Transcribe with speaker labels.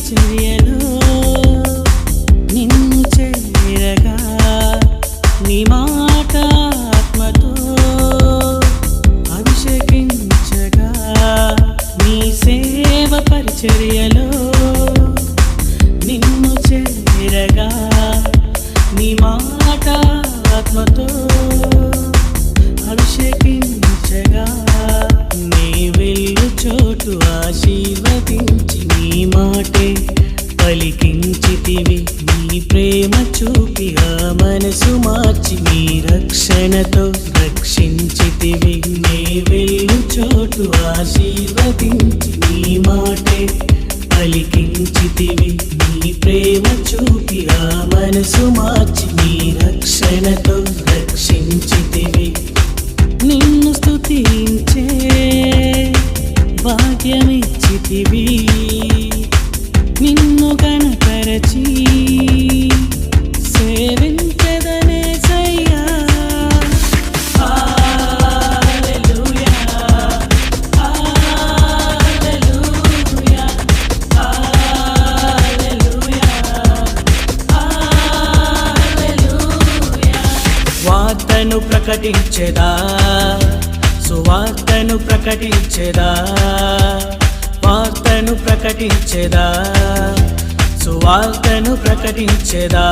Speaker 1: పరిచర్యలో నిన్ను చేరగా నీ మాట ఆత్మతో అభిషేకించగా నీ సేవ పరిచర్యలో నిన్ను చేరగా నీ మాట ఆత్మతో అభిషేకించగా నీ వెళ్ళు చోటు ఆశీర్వదించి నీ మాటే పలికించితివి నీ ప్రేమ చూపి ఆ మనసు మార్చి నీ రక్షణతో రక్షించితివి నీ వెళ్ళు చోటు ఆశీర్వదించి నీ మాటే పలికించితివి నీ ప్రేమ చూపి ఆ మనసు మార్చి నీ రక్షణతో రక్షించితివి నిన్ను స్తుతించే భాగ్యమిచ్చితివి నిన్ను గణపరచి సేవించదనే సయ్యా హల్లెలూయా హల్లెలూయా హల్లెలూయా హల్లెలూయా వార్తను ప్రకటించెదా సువార్తను ప్రకటించెదా వార్తను ప్రకటించెదా సువార్తను ప్రకటించెదా